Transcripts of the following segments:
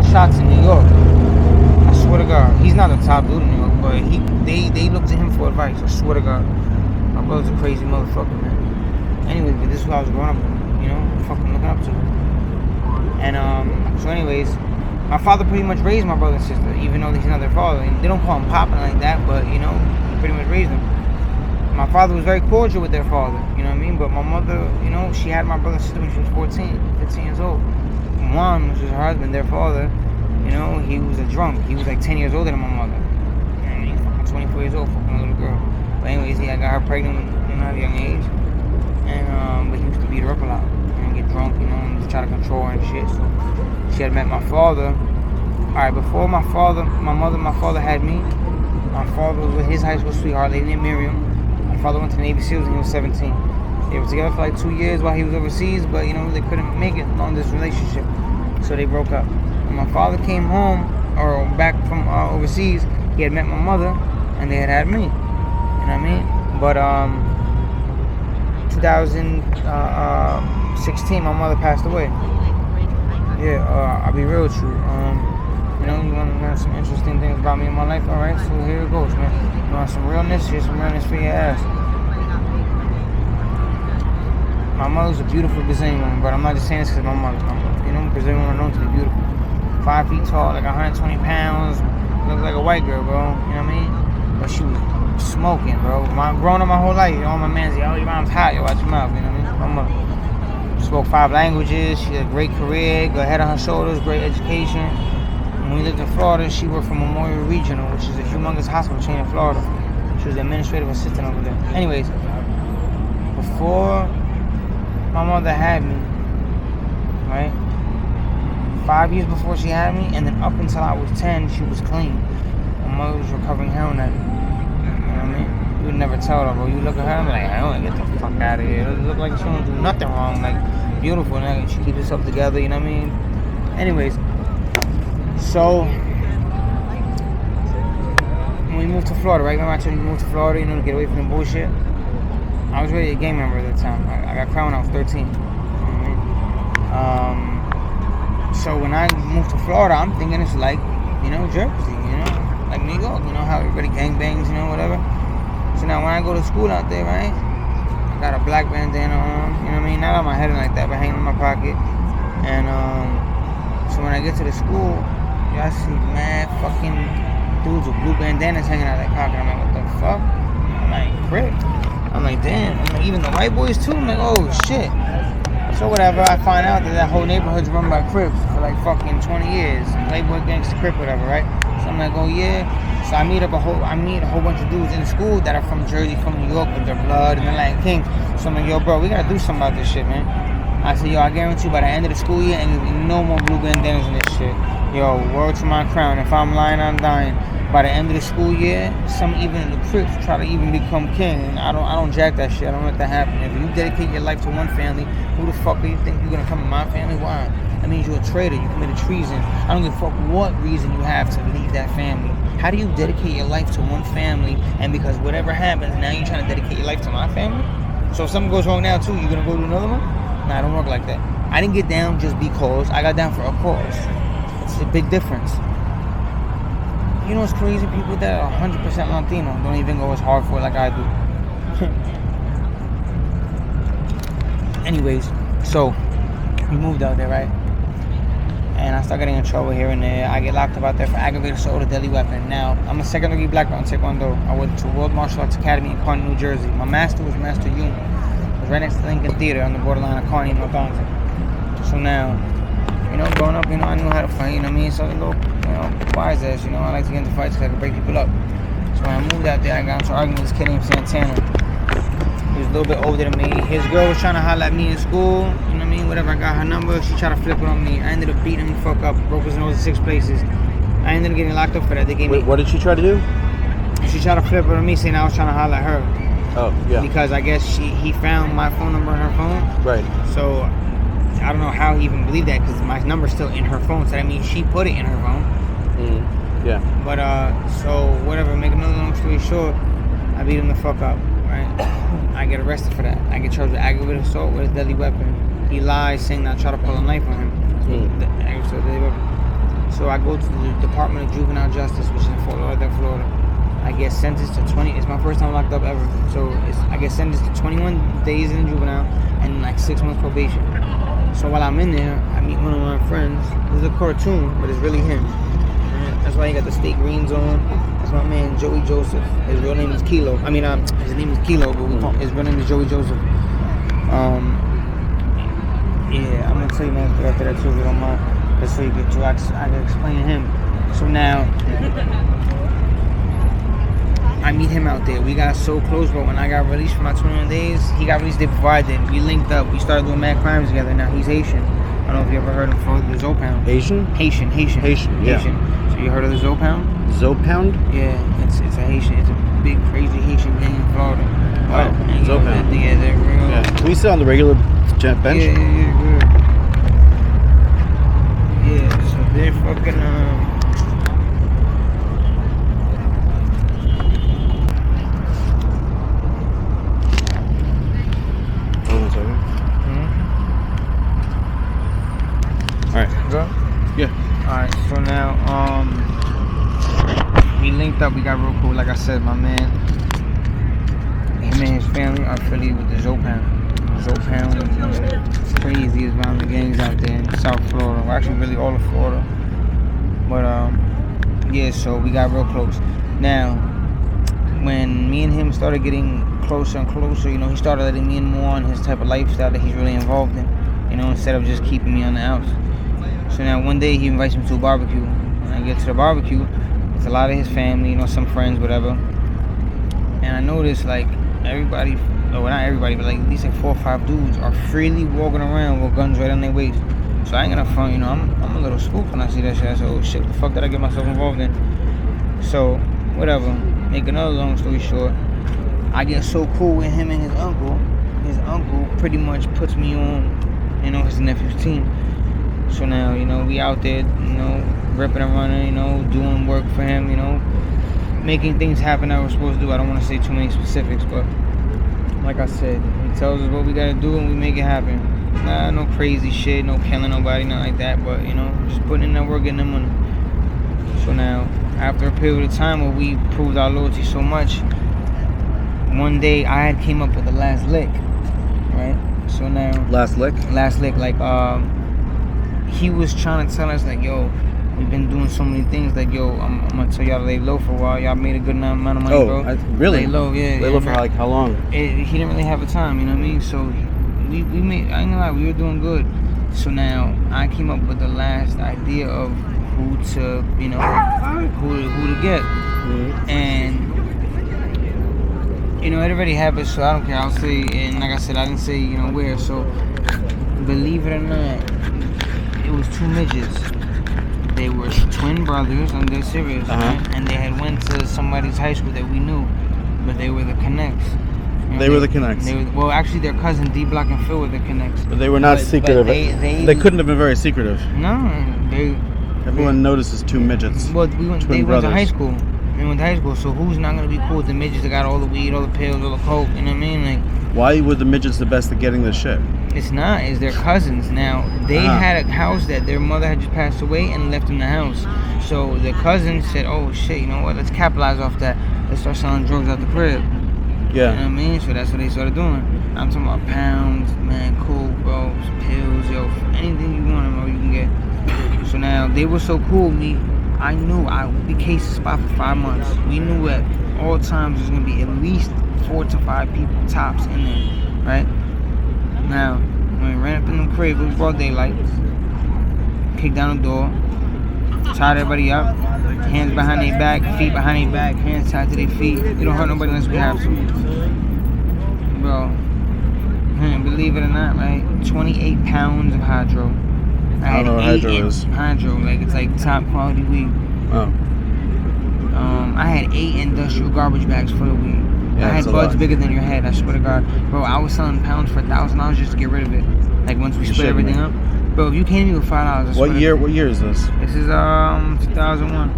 4 shots in New York. I swear to God, he's not the top dude in New York, but they look to him for advice. I swear to God, my brother's a crazy motherfucker, man. Anyways, but this is what I was growing up with, fucking looking up to. And so anyways, my father pretty much raised my brother and sister, even though he's not their father. And they don't call him Papa like that, but he pretty much raised them. My father was very cordial with their father, you know what I mean? But my mother, she had my brother and sister when she was 14, 15 years old. Juan, which was her husband, their father, he was a drunk. He was like 10 years older than my mother. And he's fucking 24 years old, fucking a little girl. But anyways, I got her pregnant at a young age. And, but he used to beat her up a lot. And get drunk, and just try to control her and shit. So she had met my father. Alright, before my father had me. My father was with his high school sweetheart, lady named Miriam. My father went to Navy SEALs when he was 17. They were together for like 2 years while he was overseas, but they couldn't make it long this relationship. So they broke up. When my father came home, or back from overseas, he had met my mother, and they had me. You know what I mean? But 2016, my mother passed away. Yeah, I'll be real with you. You want to learn some interesting things about me in my life, alright? So here it goes, man. You want some realness? Here's some realness for your ass. My mother's a beautiful Brazilian woman, but I'm not just saying this because my mother. Brazilian women are known to be beautiful. 5 feet tall, like 120 pounds, looks like a white girl, bro. You know what I mean? But she was smoking, bro. Growing up my whole life, all my mans, your mom's hot, watch your mouth, you know what I mean? My mother spoke 5 languages, she had a great career, got head on her shoulders, great education. When we lived in Florida, she worked for Memorial Regional, which is a humongous hospital chain in Florida. She was the administrative assistant over there. Anyways, before my mother had me, right? 5 years before she had me, and then up until I was 10, she was clean. My mother was recovering heroin addict. You know what I mean? You would never tell her, bro. You look at her and be like, I don't get the fuck out of here. It look like she don't do nothing wrong. Like, beautiful, and she keeps herself together, you know what I mean? Anyways, so when we moved to Florida, right? Remember I told you we moved to Florida, to get away from the bullshit? I was really a gang member at that time. I got crowned when I was 13. You know what I mean? So when I moved to Florida, I'm thinking it's like, Jersey, like New York, how everybody gangbangs, whatever. So now when I go to school out there, right, I got a black bandana on, you know what I mean? Not on my head like that, but hanging in my pocket. And so when I get to the school, I see mad fucking dudes with blue bandanas hanging out of their pocket. I'm like, what the fuck? I'm like, Crip. I'm like, damn. I'm like, even the white boys too? I'm like, oh shit. So whatever, I find out that whole neighborhood's run by Crips for like fucking 20 years. Playboy, Gangster, Crip, whatever, right? So I'm like, oh yeah. So I meet a whole bunch of dudes in school that are from Jersey, from New York with their blood and they're like king. So I'm like, yo bro, we gotta do something about this shit, man. I said, yo, I guarantee you by the end of the school year ain't gonna be no more blue bandanas in this shit. Yo, word to my crown, if I'm lying, I'm dying. By the end of the school year, some even in the Crips try to even become king. And I don't jack that shit. I don't let that happen. If you dedicate your life to one family, who the fuck do you think you're gonna come in my family? Why? That means you're a traitor. You committed treason. I don't give a fuck what reason you have to leave that family. How do you dedicate your life to one family, and because whatever happens, now you're trying to dedicate your life to my family? So if something goes wrong now too, you're gonna go to another one? Nah, I don't work like that. I didn't get down just because. I got down for a cause. It's a big difference. You know what's crazy? People that are 100% Latino don't even go as hard for it like I do. Anyways, so we moved out there, right? And I start getting in trouble here and there. I get locked up out there for aggravated assault with a deadly weapon. Now, I'm a second-degree black belt in Taekwondo. I went to World Martial Arts Academy in Kearney, New Jersey. My master was Master Yoon. It was right next to Lincoln Theater on the borderline of Kearney and North Arlington. So now, growing up, I knew how to fight, you know what I mean? So, wise ass, I like to get into fights because I can break people up. So when I moved out there, I got into an argument with this kid named Santana. He was a little bit older than me. His girl was trying to holler at me in school, you know what I mean? Whatever, I got her number, she tried to flip it on me. I ended up beating him the fuck up, broke his nose in 6 places. I ended up getting locked up for that. They gave me... What did she try to do? She tried to flip it on me, saying I was trying to holler at her. Oh, yeah. Because I guess he found my phone number in her phone. Right. So I don't know how he even believed that, because my number's still in her phone. So that means she put it in her phone. Yeah. But so whatever. Make another long story short, I beat him the fuck up. Right. I get arrested for that. I get charged with aggravated assault with a deadly weapon. He lies, saying that I tried to pull a knife on him. So So I go to the Department of Juvenile Justice, which is in Fort Lauderdale, Florida. I get sentenced to 20. It's my first time locked up ever. So I get sentenced to 21 days in juvenile and like 6 months probation. So while I'm in there, I meet one of my friends. This is a cartoon, but it's really him. That's why he got the steak greens on. That's my man Joey Joseph. His real name is Kilo. His name is Kilo, but his real name is Joey Joseph. Yeah, I'm gonna tell you man after that too, if you don't mind. Just so you get to, I can explain to him. So now, I meet him out there. We got so close, but when I got released from my 21 days, he got released day before I did. We linked up. We started doing mad crimes together. Now he's Haitian. I don't know if you ever heard of the Zoe Pound. Haitian, yeah. So you heard of the Zoe Pound? Zoe Pound? Yeah, it's a Haitian. It's a big, crazy Haitian gang in Florida. Wow, Zoe Pound. Yeah, they're real. Yeah. Can we sit on the regular bench? Yeah, good. Yeah, so they're fucking, Hold on a second. Alright. Go? Yeah. Alright, so now, we linked up, we got real cool. Like I said, my man, him and his family are affiliated with the Zoe Pound. Zoe Pound is one of the craziest violent gangs out there in South Florida. Well, actually, really all of Florida. But, yeah, so we got real close. Now, when me and him started getting closer and closer, you know, he started letting me in more on his type of lifestyle that he's really involved in, you know, instead of just keeping me on the outs. So now one day he invites me to a barbecue. When I get to the barbecue, it's a lot of his family, you know, some friends, whatever. And I noticed, like, everybody, well, not everybody, but like at least like 4 or 5 dudes are freely walking around with guns right on their waist. So I ain't gonna front, you know, I'm a little spooked when I see that shit. I said, oh shit, what the fuck did I get myself involved in? So, whatever. Make another long story short, I get so cool with him and his uncle. His uncle pretty much puts me on, you know, his nephew's team. So now, you know, we out there, you know, ripping and running, you know, doing work for him, you know, making things happen that we're supposed to do. I don't want to say too many specifics, but like I said, he tells us what we gotta do and we make it happen. Nah, no crazy shit, no killing nobody, nothing like that, but, you know, just putting in that work, getting the money. So now, after a period of time where we proved our loyalty so much, one day I had came up with the last lick, right? So now... Last lick, like, he was trying to tell us, like, yo, we've been doing so many things, like, yo, I'm gonna tell y'all to lay low for a while. Y'all made a good amount of money, bro. Really? Lay low, yeah. Lay low for like how long? He didn't really have a time, you know what I mean? So we made, I ain't gonna lie, we were doing good. So now I came up with the last idea of who to, you know, who to get. Mm-hmm. And, you know, it already happened, so I don't care. I'll say, and like I said, I didn't say, you know, where. So believe it or not, it was 2 midgets. They were twin brothers, and they're serious, right? And they had went to somebody's high school that we knew, but they were the Connects. You know, They were the Connects. Well, actually, their cousin D Block and Phil were the Connects. But they were not secretive. They couldn't have been very secretive. No, Everyone notices 2 midgets. Well, they went to high school. They went to high school, so who's not gonna be cool with the midgets that got all the weed, all the pills, all the coke? You know what I mean? Like, why were the midgets the best at getting this shit? It's not. It's their cousins. Now, they had a house that their mother had just passed away and left in the house. So the cousins said, oh shit, you know what? Let's capitalize off that. Let's start selling drugs out the crib. Yeah. You know what I mean? So that's what they started doing. I'm talking about pounds, man, coke, bro, pills, yo, anything you want, bro, you can get. So now, they were so cool with me. I knew we cased the spot for 5 months. We knew at all times there's gonna be at least 4 to 5 people tops in there, right? Now, when we ran up in them cribs, it was broad daylight. Kicked down the door, tied everybody up, hands behind their back, feet behind their back, hands tied to their feet. You don't hurt nobody unless we have to. Bro, believe it or not, right? 28 pounds of hydro. I don't know what hydro is. Hydro, like it's like top quality weed. Oh. I had 8 industrial garbage bags full of weed. Yeah, I had buds bigger than your head, I swear to God. Bro, I was selling pounds for $1,000 just to get rid of it. Like once we split everything up. Bro, if you came to me with $5, I swear What year is this? This is 2001.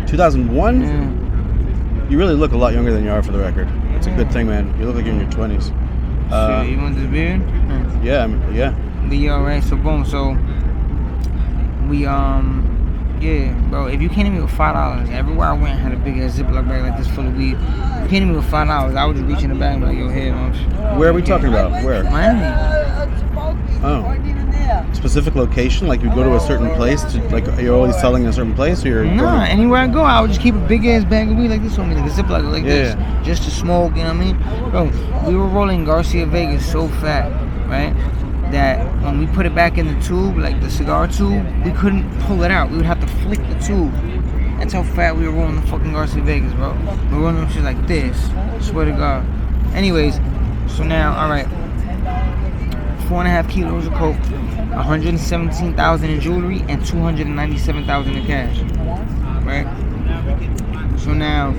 2001? Yeah. You really look a lot younger than you are, for the record. It's a good thing, man. You look like you're in your 20s. Shit, you want this beard? Yeah, yeah. But yeah, alright, so boom, so we Yeah, bro. If you came to me with $5, everywhere I went I had a big ass Ziploc bag like this full of weed. If you came to me with $5, I would just reach in the bag and be like, yo, here, man. Where are we talking about? Where? Miami. Oh. Specific location? Like you go to a certain place to like you're always selling in a certain place, or you're Nah, anywhere I go, I would just keep a big ass bag of weed like this on me, like a Ziploc like this, just to smoke. You know what I mean, bro? We were rolling Garcia Vegas so fat, right? That when we put it back in the tube, like the cigar tube, we couldn't pull it out. We would have to flick the tube. That's how fat we were rolling the fucking Garcia Vegas, bro. We were rolling them shit like this. Swear to God. Anyways, so now, all right, 4.5 kilos of coke, 117,000 in jewelry, and 297,000 in cash. Right. So now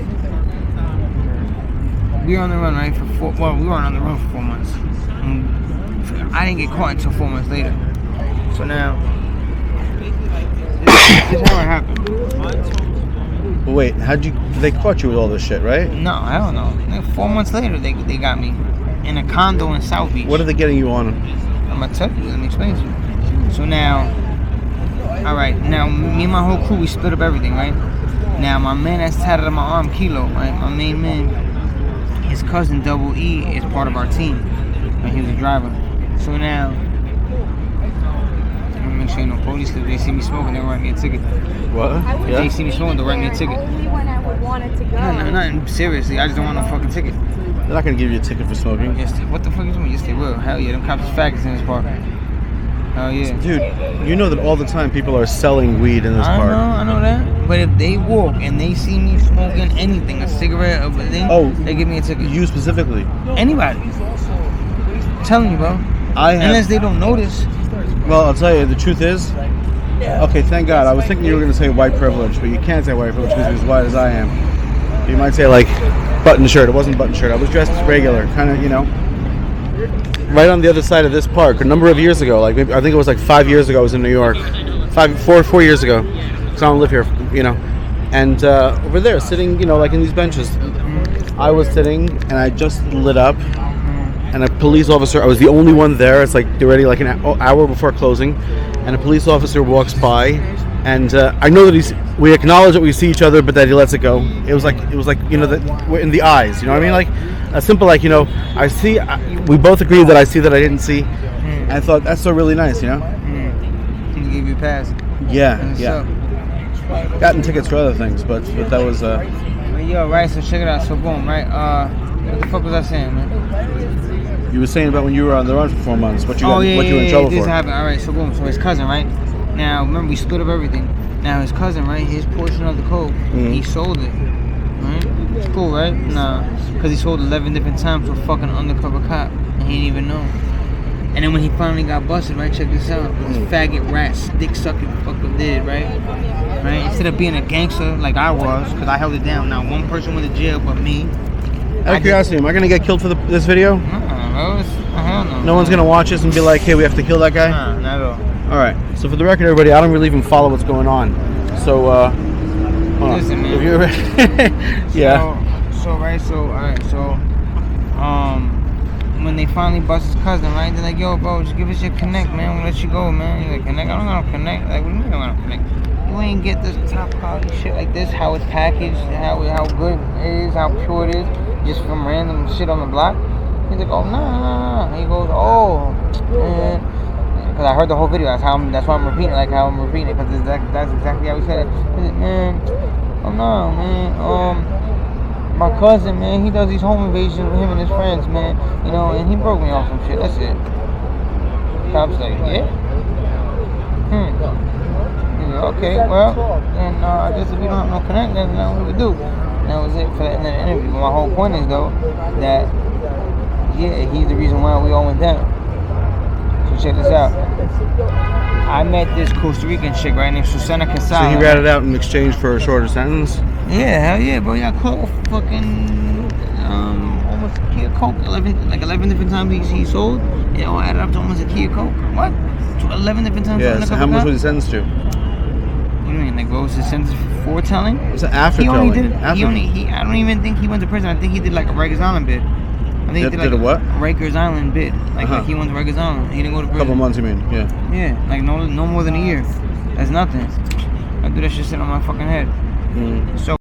we were on the run, right? We weren't on the run for 4 months. I didn't get caught until 4 months later. So now, this is how it happened. Well, wait, they caught you with all this shit, right? No, I don't know. Like 4 months later, they got me in a condo in South Beach. What are they getting you on? I'm gonna tell you. Let me explain to you. So now, all right. Now, me and my whole crew, we split up everything, right? Now, my man that's tatted on my arm, Kilo, right? My main man, his cousin Double E is part of our team, and he was a driver. So now, I'm gonna make sure ain't no police, because if they see me smoking, they'll write me a ticket. What? If they see me smoking, they'll write me a ticket. Only when I would want it to go. No, not seriously. I just don't want no fucking ticket. They're not gonna give you a ticket for smoking. Yes, what the fuck is me? Yes, they will. Hell yeah, them cops is faggots in this park. Hell yeah. Dude, you know that all the time people are selling weed in this park. I know that. But if they walk and they see me smoking anything, a cigarette or a thing, they give me a ticket. You specifically? Anybody. I'm telling you, bro. Unless they don't notice. Well, I'll tell you, the truth is, okay, thank God. I was thinking you were going to say white privilege, but you can't say white privilege because you're as white as I am. You might say, like, button shirt. It wasn't button shirt. I was dressed regular, kind of, you know, right on the other side of this park a number of years ago. Like, maybe, I think it was like 5 years ago I was in New York. 4 years ago. Because I don't live here, you know. And over there, sitting, you know, like in these benches, I was sitting and I just lit up. And a police officer, I was the only one there. It's like already like an hour before closing, and a police officer walks by, and I know that we acknowledge that we see each other, but that he lets it go. It was like you know, that we're in the eyes. You know what I mean? Like a simple, like, you know, we both agreed that I see that I didn't see, and I thought that's so really nice, you know. He gave you a pass. Yeah. Gotten tickets for other things, but that was. Yo, right. So check it out. So boom, right. What the fuck was I saying, man? You were saying about when you were on the run for 4 months, what you were in trouble this for. Happened. All right, so boom, so his cousin, right? Now, remember, we split up everything. Now, his cousin, right, his portion of the coke, he sold it, right? It's cool, right? Nah, because he sold 11 different times to a fucking undercover cop, and he didn't even know. And then when he finally got busted, right, check this out, this faggot rat, dick sucking fucker did, right? Right? Instead of being a gangster like I was, because I held it down, now one person went to jail but me. Out of curiosity, am I going to get killed for this video? Hell no. No one's going to watch this and be like, hey, we have to kill that guy? Nah, not at all. Alright, so for the record, everybody, I don't really even follow what's going on. So, hold on. Listen, man. If you're ready. Yeah. When they finally bust his cousin, right, they're like, yo, bro, just give us your connect, man. We'll let you go, man. He's like, connect? I don't got no connect. Like, what do you mean I don't got no connect? You ain't get this top quality shit like this, how it's packaged, how good it is, how pure it is, just from random shit on the block. He's like, oh, nah. He goes, oh, man. Because I heard the whole video. That's why I'm repeating it, because that's exactly how he said it. He's like, man, oh, no, man. My cousin, man, he does these home invasions with him and his friends, man. You know, and he broke me off some shit. That's it. Cop's like, yeah? Okay, well, then I guess if you don't have no connect, then that's what we do. And that was it for the end of the interview. But my whole point is, though, that, yeah, he's the reason why we all went down. So check this out. I met this Costa Rican chick, right, named Susana Quesada. So he ratted out in exchange for a shorter sentence? Yeah, hell yeah, bro. Yeah, caught fucking almost a key of coke. 11 different times he sold. It all added up to almost a key of coke. What? 11 different times. Yeah. So how much was he sentenced to? What do you mean? Like, what was his sentence for foretelling? It was after he telling. Only did. I don't even think he went to prison. I think he did like a Rikers Island bid. I think he did a what? Rikers Island bid. Like he went to Rikers Island. He didn't go to prison. A couple months, you mean? Yeah. Yeah, like no more than a year. That's nothing. I do that shit sitting on my fucking head. Mm. So